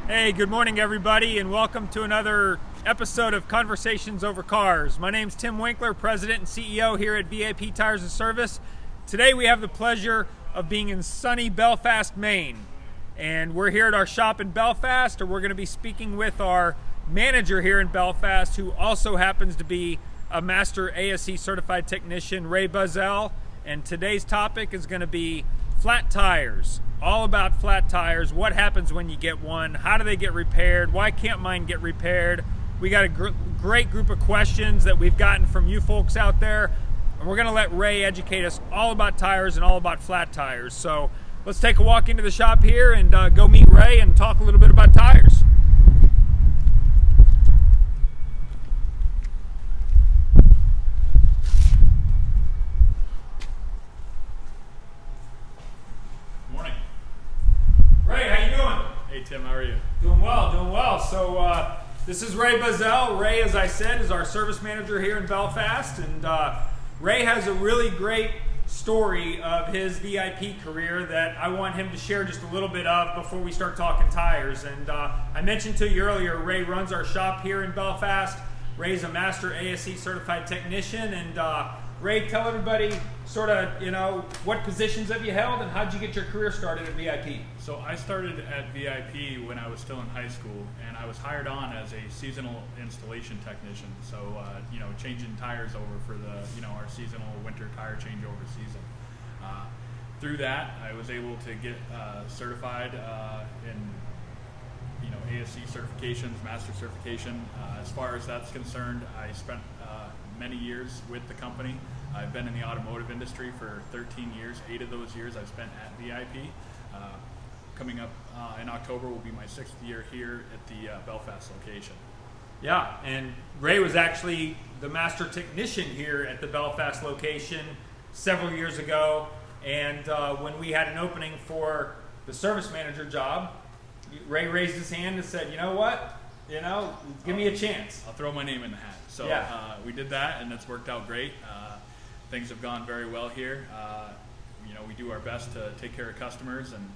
Hey, good morning everybody, and welcome to another episode of Conversations Over Cars. My name's Tim Winkeler, President and CEO here at VIP Tires and Service. Today we have the pleasure of being in sunny Belfast, Maine. And we're here at our shop in Belfast, and we're going to be speaking with our manager here in Belfast, who also happens to be a Master ASE Certified Technician, Ray Buzzell. And today's topic is going to be flat tires. All about flat tires, what happens when you get one, how do they get repaired, why can't mine get repaired. We got a great group of questions that we've gotten from you folks out there, and we're going to let Ray educate us all about tires and all about flat tires. So let's take a walk into the shop here and go meet Ray and talk a little bit about tires. Hey Tim, how are you? Doing well. So this is Ray Buzzell. Ray, as I said, is our service manager here in Belfast, and Ray has a really great story of his VIP career that I want him to share just a little bit of before we start talking tires. And I mentioned to you earlier, Ray runs our shop here in Belfast. Ray's a Master ASE Certified Technician, and Ray, tell everybody sort of, what positions have you held and how'd you get your career started at VIP? So I started at VIP when I was still in high school, and I was hired on as a seasonal installation technician. So, changing tires over for the, our seasonal winter tire changeover season. Through that, I was able to get certified in, ASE certifications, master certification. As far as that's concerned, I spent many years with the company. I've been in the automotive industry for 13 years. 8 of those years I've spent at VIP. Coming up in October will be my 6th year here at the Belfast location. Yeah, and Ray was actually the master technician here at the Belfast location several years ago. And when we had an opening for the service manager job, Ray raised his hand and said, you know what? Give me a chance. I'll throw my name in the hat. So we did that, and it's worked out great. Things have gone very well here. We do our best to take care of customers, and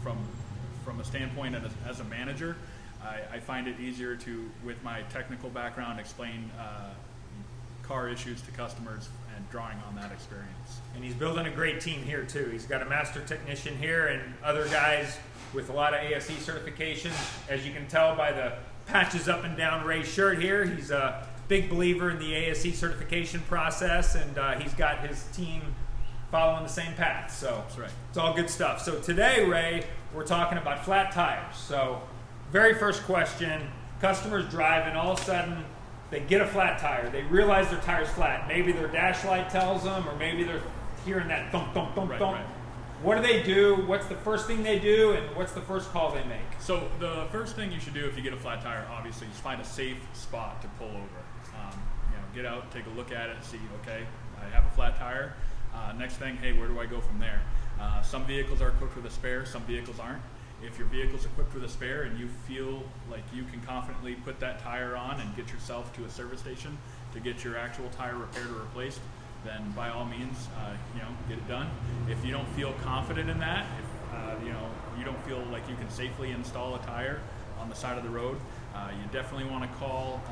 from a standpoint as a manager, I find it easier to, with my technical background, explain car issues to customers and drawing on that experience. And he's building a great team here too. He's got a master technician here and other guys with a lot of ASE certifications. As you can tell by the patches up and down Ray's shirt here, he's a big believer in the ASE certification process, and he's got his team following the same path. So that's right. It's all good stuff. So today, Ray, we're talking about flat tires. So very first question, customers drive and all of a sudden they get a flat tire. They realize their tire's flat. Maybe their dash light tells them, or maybe they're hearing that thump, thump, thump, thump. Right. What do they do? What's the first thing they do, and what's the first call they make? So the first thing you should do if you get a flat tire, obviously, is find a safe spot to pull over. Get out, take a look at it, see, okay, I have a flat tire. Next thing, hey, where do I go from there? Some vehicles are equipped with a spare, some vehicles aren't. If your vehicle's equipped with a spare and you feel like you can confidently put that tire on and get yourself to a service station to get your actual tire repaired or replaced, then by all means, get it done. If you don't feel confident in that, if you don't feel like you can safely install a tire on the side of the road, you definitely want to call,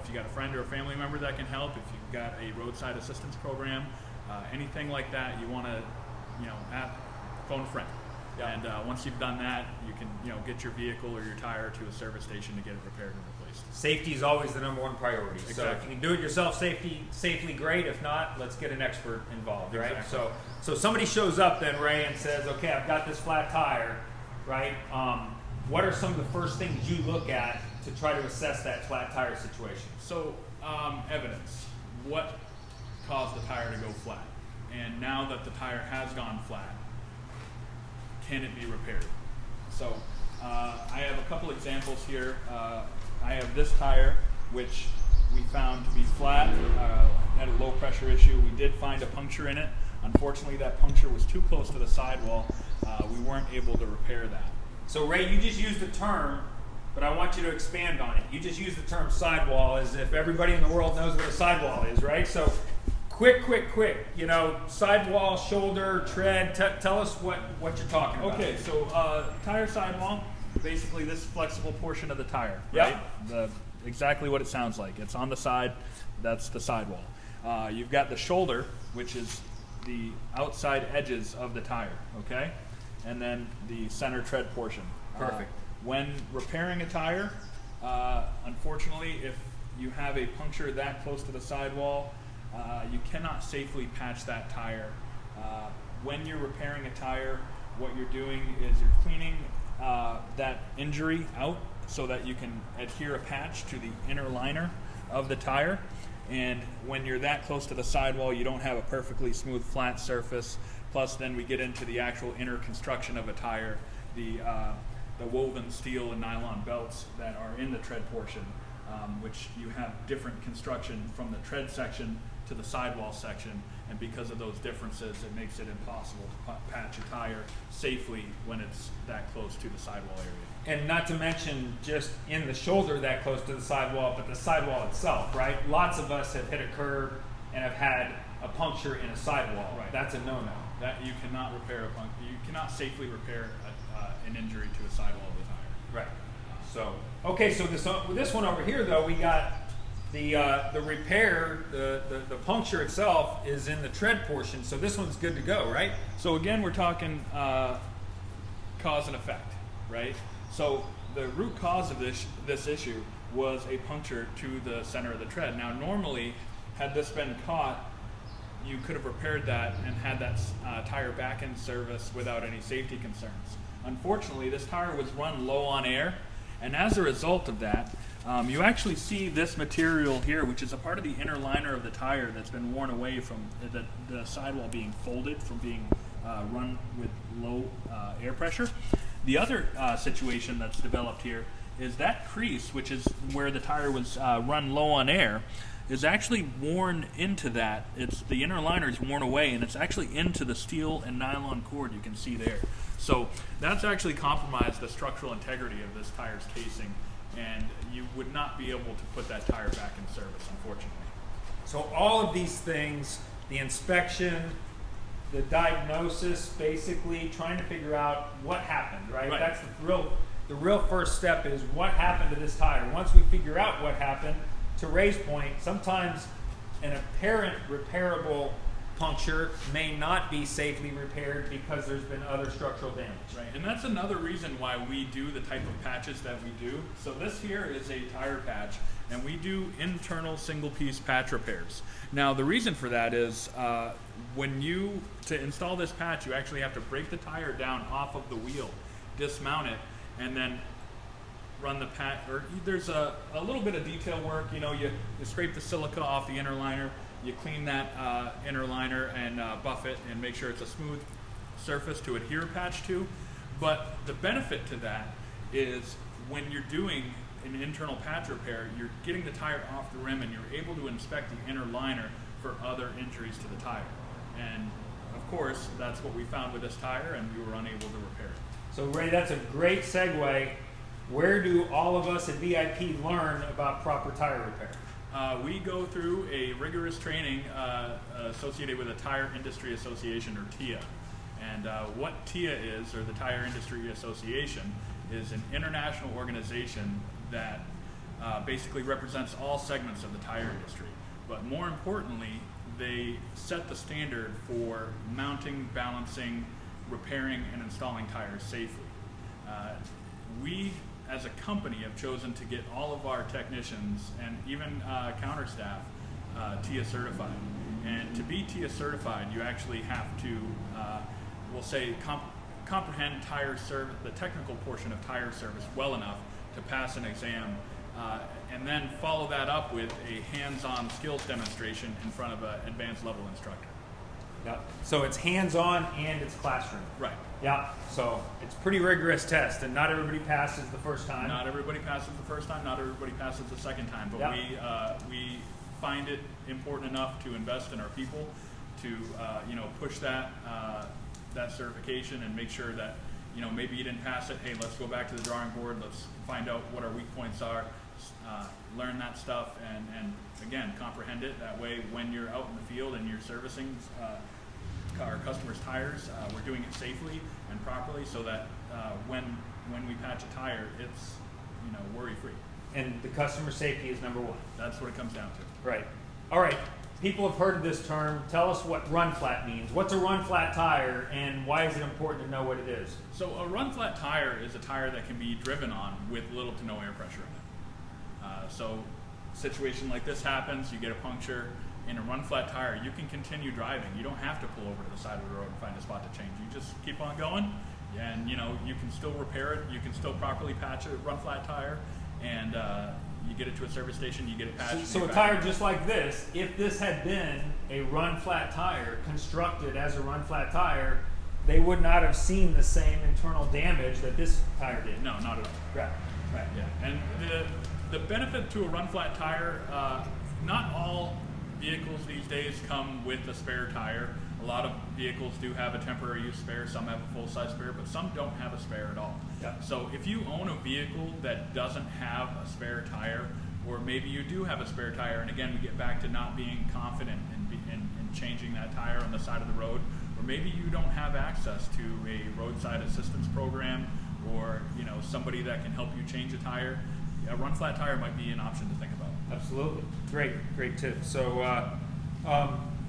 if you got a friend or a family member that can help, if you've got a roadside assistance program, anything like that, you want to, phone a friend. Yeah. And once you've done that, you can, get your vehicle or your tire to a service station to get it repaired and replaced. Safety is always the number one priority. Exactly. So if you can do it yourself safely, great. If not, let's get an expert involved, right? Exactly. So somebody shows up then, Ray, and says, okay, I've got this flat tire, right? What are some of the first things you look at to try to assess that flat tire situation? So, evidence. What caused the tire to go flat? And now that the tire has gone flat, can it be repaired? So, I have a couple examples here. I have this tire, which we found to be flat, had a low pressure issue. We did find a puncture in it. Unfortunately, that puncture was too close to the sidewall. We weren't able to repair that. So Ray, you just used the term, but I want you to expand on it. You just used the term sidewall as if everybody in the world knows what a sidewall is, right? So quick, sidewall, shoulder, tread, tell us what you're talking about. Okay, so tire sidewall, basically this flexible portion of the tire, Yep. right? Exactly what it sounds like. It's on the side. That's the sidewall. You've got the shoulder, which is the outside edges of the tire, okay? And then the center tread portion. Perfect. When repairing a tire, unfortunately, if you have a puncture that close to the sidewall, you cannot safely patch that tire. When you're repairing a tire, what you're doing is you're cleaning that injury out so that you can adhere a patch to the inner liner of the tire. And when you're that close to the sidewall, you don't have a perfectly smooth flat surface. Plus then we get into the actual inner construction of a tire, the woven steel and nylon belts that are in the tread portion, which you have different construction from the tread section to the sidewall section, and because of those differences, it makes it impossible to patch a tire safely when it's that close to the sidewall area. And not to mention just in the shoulder that close to the sidewall, but the sidewall itself, right? Lots of us have hit a curb and have had a puncture in a sidewall. Right. That's a no-no. That you cannot repair you cannot safely repair an injury to a sidewall of the tire. Right. So, okay, so this one over here though, we got the repair, the puncture itself is in the tread portion, so this one's good to go, right? So again, we're talking cause and effect, right? So the root cause of this issue was a puncture to the center of the tread. Now normally, had this been caught, you could have repaired that and had that tire back in service without any safety concerns. Unfortunately, this tire was run low on air, and as a result of that, you actually see this material here, which is a part of the inner liner of the tire that's been worn away from the sidewall being folded from being run with low air pressure. The other situation that's developed here is that crease, which is where the tire was run low on air, is actually worn into that. The inner liner is worn away, and it's actually into the steel and nylon cord you can see there. So that's actually compromised the structural integrity of this tire's casing, and you would not be able to put that tire back in service, unfortunately. So all of these things, the inspection, the diagnosis, basically trying to figure out what happened, right? Right. That's the real first step is what happened to this tire. Once we figure out what happened, to Ray's point, sometimes an apparent repairable puncture may not be safely repaired because there's been other structural damage. Right, and that's another reason why we do the type of patches that we do. So this here is a tire patch, and we do internal single-piece patch repairs. Now, the reason for that is to install this patch, you actually have to break the tire down off of the wheel, dismount it, and then run the patch. Or there's a little bit of detail work. You know, you scrape the silica off the inner liner, you clean that inner liner and buff it and make sure it's a smooth surface to adhere a patch to. But the benefit to that is when you're doing an internal patch repair, you're getting the tire off the rim and you're able to inspect the inner liner for other injuries to the tire. And of course, that's what we found with this tire, and we were unable to repair it. So Ray, that's a great segue. Where do all of us at VIP learn about proper tire repair? We go through a rigorous training associated with the Tire Industry Association, or TIA. And what TIA is, or the Tire Industry Association, is an international organization that basically represents all segments of the tire industry. But more importantly, they set the standard for mounting, balancing, repairing, and installing tires safely. We, as a company, have chosen to get all of our technicians and even counter staff TIA certified. And to be TIA certified, you actually have to, we'll say, comprehend the technical portion of tire service well enough to pass an exam, and then follow that up with a hands-on skills demonstration in front of an advanced level instructor. Yep. So it's hands-on and it's classroom. Right. Yeah. So it's a pretty rigorous test, and not everybody passes the first time. Not everybody passes the first time. Not everybody passes the second time. But Yep. we find it important enough to invest in our people to push that certification and make sure that maybe you didn't pass it. Hey, let's go back to the drawing board. Let's find out what our weak points are. Learn that stuff and again comprehend it. That way, when you're out in the field and you're servicing our customers' tires, we're doing it safely and properly so that when we patch a tire, it's worry free. And the customer safety is number one. That's what it comes down to. Right. All right. People have heard of this term. Tell us what run flat means. What's a run flat tire, and why is it important to know what it is? So a run flat tire is a tire that can be driven on with little to no air pressure in it. So a situation like this happens, you get a puncture in a run flat tire, you can continue driving. You don't have to pull over to the side of the road and find a spot to change. You just keep on going, and you can still repair it. You can still properly patch a run flat tire, and you get it to a service station, you get it patched. So a tire just like this, if this had been a run flat tire, constructed as a run flat tire, they would not have seen the same internal damage that this tire did. No, not at all. Right. Right. Yeah. And the benefit to a run flat tire, not all vehicles these days come with a spare tire. A lot of vehicles do have a temporary use spare, some have a full-size spare, but some don't have a spare at all. Yeah. So if you own a vehicle that doesn't have a spare tire, or maybe you do have a spare tire, and again, we get back to not being confident in changing that tire on the side of the road, or maybe you don't have access to a roadside assistance program, or somebody that can help you change a tire, a run flat tire might be an option to think about. Absolutely. Great tip. So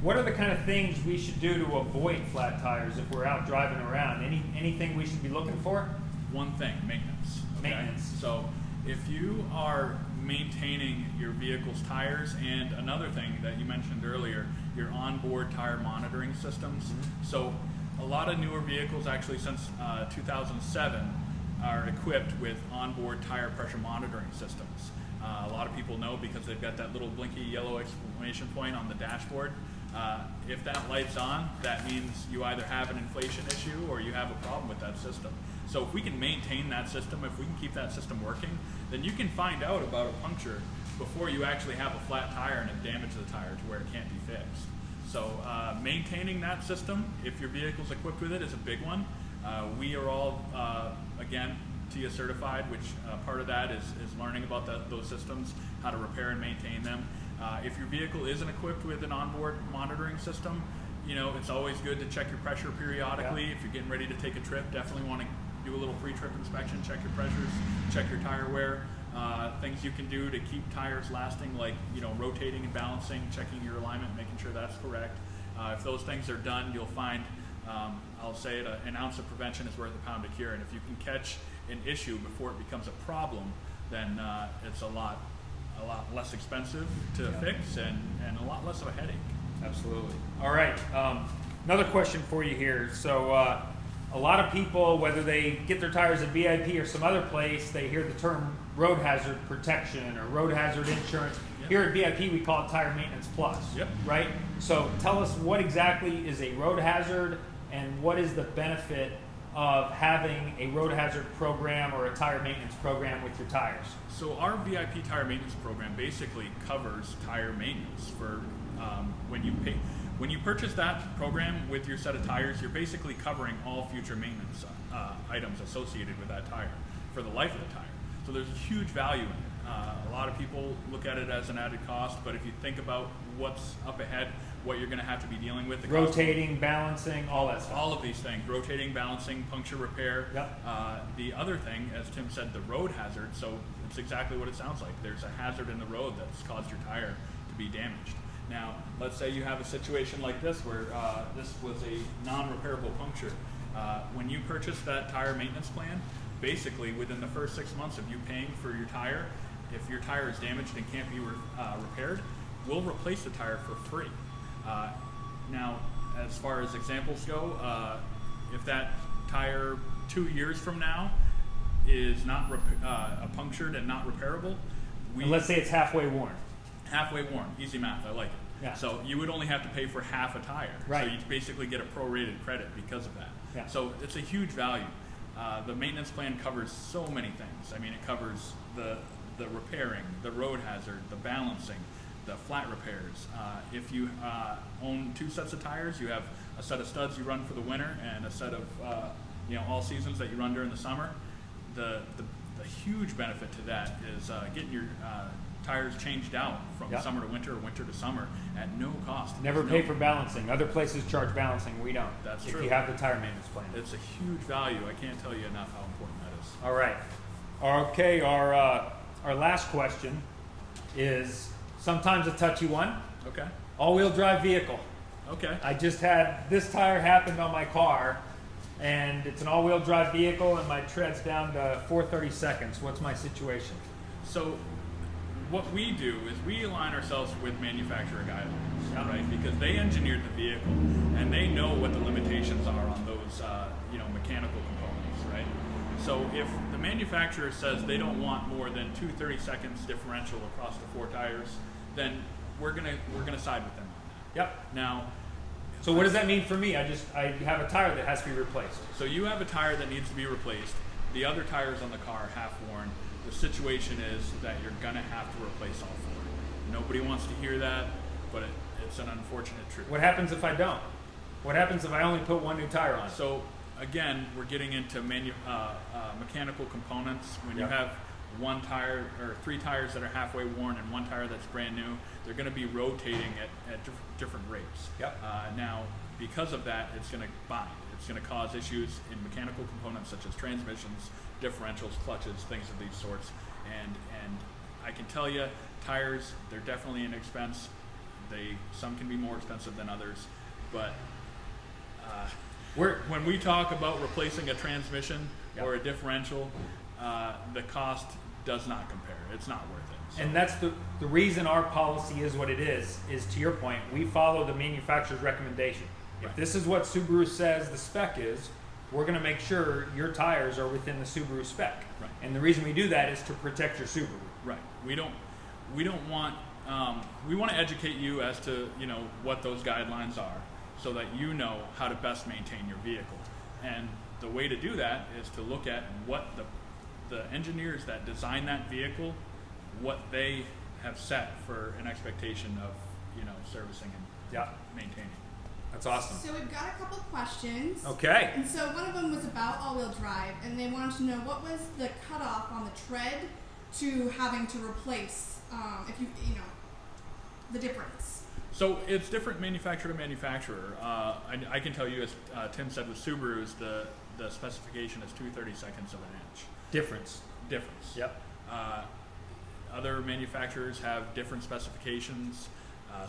what are the kind of things we should do to avoid flat tires if we're out driving around? Anything we should be looking for? One thing, maintenance. Okay? Maintenance. So if you are maintaining your vehicle's tires, and another thing that you mentioned earlier, your onboard tire monitoring systems. Mm-hmm. So a lot of newer vehicles, actually since 2007, are equipped with onboard tire pressure monitoring systems. A lot of people know because they've got that little blinky yellow exclamation point on the dashboard. If that light's on, that means you either have an inflation issue or you have a problem with that system. So if we can maintain that system, if we can keep that system working, then you can find out about a puncture before you actually have a flat tire and a damage to the tire to where it can't be fixed. So maintaining that system, if your vehicle's equipped with it, is a big one. We are all, again, TIA certified, which part of that is learning about those systems, how to repair and maintain them. If your vehicle isn't equipped with an onboard monitoring system, it's always good to check your pressure periodically. Yeah. If you're getting ready to take a trip, definitely want to do a little pre-trip inspection, check your pressures, check your tire wear. Things you can do to keep tires lasting, like rotating and balancing, checking your alignment, making sure that's correct. If those things are done, you'll find, I'll say it, an ounce of prevention is worth a pound of cure. And if you can catch an issue before it becomes a problem, then it's a lot less expensive to fix and a lot less of a headache. Absolutely. All right. Another question for you here. So a lot of people, whether they get their tires at VIP or some other place, they hear the term road hazard protection or road hazard insurance. Yep. Here at VIP, we call it Tire Maintenance Plus. Yep. Right? So tell us what exactly is a road hazard and what is the benefit of having a road hazard program or a tire maintenance program with your tires? So our VIP tire maintenance program basically covers tire maintenance for when you purchase that program with your set of tires, you're basically covering all future maintenance items associated with that tire for the life of the tire. So there's a huge value in it. A lot of people look at it as an added cost, but if you think about what's up ahead, what you're going to have to be dealing with, rotating, balancing, all that stuff. All of these things, rotating, balancing, puncture repair. Yep. The other thing, as Tim said, the road hazard, so it's exactly what it sounds like. There's a hazard in the road that's caused your tire to be damaged. Now, let's say you have a situation like this where this was a non-repairable puncture. When you purchase that tire maintenance plan, basically within the first 6 months of you paying for your tire, if your tire is damaged and can't be repaired, we'll replace the tire for free. Now, as far as examples go, if that tire 2 years from now is not punctured and not repairable, and let's say it's halfway worn. Halfway worn, easy math, I like it. Yeah. So you would only have to pay for half a tire. Right. So you basically get a prorated credit because of that. Yeah. So it's a huge value. The maintenance plan covers so many things. I mean, it covers the repairing, the road hazard, the balancing, the flat repairs. If you own 2 sets of tires, you have a set of studs you run for the winter and a set of all seasons that you run during the summer. The huge benefit to that is getting your tires changed out from summer to winter or winter to summer at no cost. Never pay for balancing. Other places charge balancing. We don't. That's true. If you have the tire maintenance plan. It's a huge value. I can't tell you enough how important that is. All right. Okay, our last question is sometimes a touchy one. Okay. All-wheel drive vehicle. Okay. I just had this tire happened on my car, and it's an all-wheel drive vehicle, and my tread's down to 4/32. What's my situation? So what we do is we align ourselves with manufacturer guidelines, right? Because they engineered the vehicle, and they know what the limitations are on those, mechanical components, right? So if the manufacturer says they don't want more than 2/32 differential across the 4 tires, then we're gonna side with them on that. Yep. Now, so what does that mean for me? I have a tire that has to be replaced. so you have a tire that needs to be replaced. The other tires on the car are half worn. The situation is that you're gonna have to replace all 4. Nobody wants to hear that, but it's an unfortunate truth. What happens if I don't? What happens if I only put 1 new tire on? So again, we're getting into mechanical components. When you Yep. have 1 tire or 3 tires that are halfway worn and 1 tire that's brand new, they're going to be rotating at different rates. Yep. Now, because of that, it's going to bind. It's going to cause issues in mechanical components such as transmissions, differentials, clutches, things of these sorts. And I can tell you, tires, they're definitely an expense. Some can be more expensive than others, but when we talk about replacing a transmission or a differential, the cost does not compare. It's not worth it. So. And that's the reason our policy is what it is to your point, we follow the manufacturer's recommendation. Right. If this is what Subaru says the spec is, we're going to make sure your tires are within the Subaru spec. Right. And the reason we do that is to protect your Subaru. Right. We don't want, we want to educate you as to, what those guidelines are so that you know how to best maintain your vehicle. And the way to do that is to look at what the engineers that design that vehicle, what they have set for an expectation of, servicing and maintaining. That's awesome. So we've got a couple questions. Okay. And so one of them was about all-wheel drive, and they wanted to know what was the cutoff on the tread to having to replace, the difference. So it's different manufacturer to manufacturer. I can tell you, as Tim said with Subarus, the specification is 2/32 of an inch. Difference. Yep. Other manufacturers have different specifications.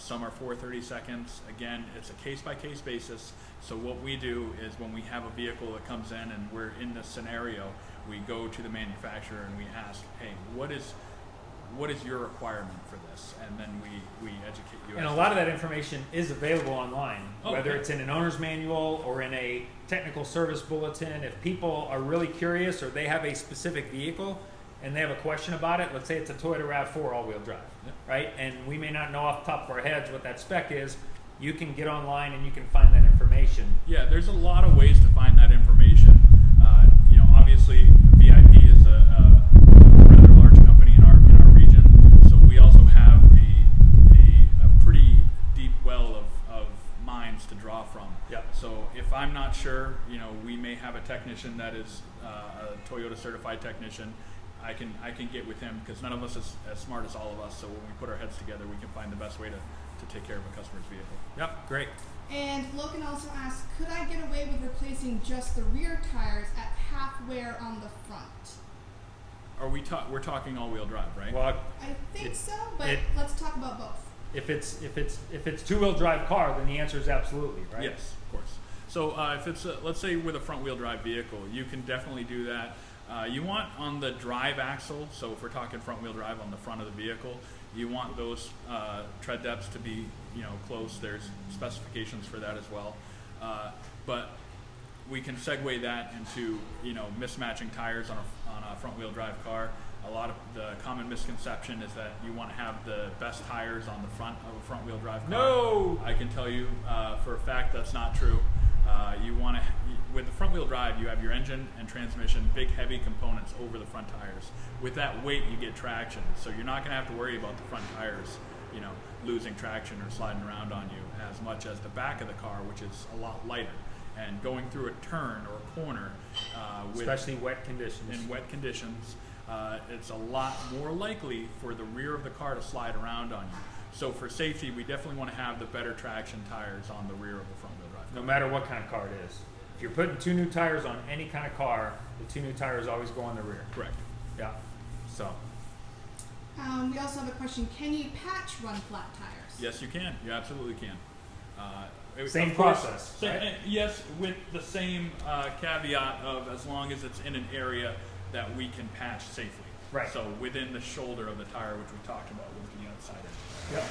Some are 4/32. Again, it's a case-by-case basis. So what we do is when we have a vehicle that comes in and we're in this scenario, we go to the manufacturer and we ask, hey, what is your requirement for this? And then we educate you. And a lot of that information is available online, whether okay. it's in an owner's manual or in a technical service bulletin. If people are really curious or they have a specific vehicle and they have a question about it, let's say it's a Toyota RAV4 all-wheel drive, right? And we may not know off the top of our heads what that spec is. You can get online and you can find that information. Yeah, there's a lot of ways to find that information. Obviously, VIP is a rather large company in our region, so we also have a pretty deep well of minds to draw from. Yep. So if I'm not sure, we may have a technician that is a Toyota certified technician. I can get with him because none of us is as smart as all of us. So when we put our heads together, we can find the best way to take care of a customer's vehicle. Yep, great. And Logan also asked, could I get away with replacing just the rear tires at half wear on the front? Are we're talking all-wheel drive, right? Well, I think so, but let's talk about both. if it's two-wheel drive car, then the answer is absolutely, right? Yes, of course. So if it's let's say with a front-wheel drive vehicle, you can definitely do that. You want on the drive axle, so if we're talking front-wheel drive on the front of the vehicle, you want those tread depths to be close. There's specifications for that as well, but we can segue that into mismatching tires on a front-wheel drive car. A lot of the common misconception is that you want to have the best tires on the front of a front-wheel drive car. No! I can tell you for a fact that's not true. You want to, with the front-wheel drive, you have your engine and transmission, big heavy components over the front tires. With that weight, you get traction, so you're not going to have to worry about the front tires, losing traction or sliding around on you as much as the back of the car, which is a lot lighter. And going through a turn or a corner, especially wet conditions. In wet conditions, it's a lot more likely for the rear of the car to slide around on you. So for safety, we definitely want to have the better traction tires on the rear of the front-wheel drive car. No matter what kind of car it is. If you're putting 2 new tires on any kind of car, the 2 new tires always go on the rear. Correct. Yeah. So. We also have a question. Can you patch run flat tires? Yes, you can. You absolutely can. Same of course, process, right? Yes, with the same caveat of as long as it's in an area that we can patch safely. Right. So within the shoulder of the tire, which we talked about with the outside edge. Yep.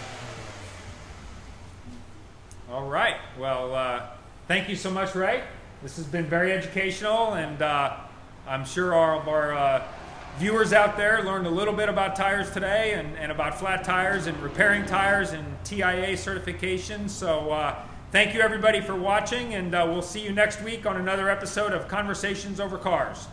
All right. Well, thank you so much, Ray. This has been very educational, and I'm sure all of our viewers out there learned a little bit about tires today and about flat tires and repairing tires and TIA certification. So thank you, everybody, for watching, and we'll see you next week on another episode of Conversations Over Cars.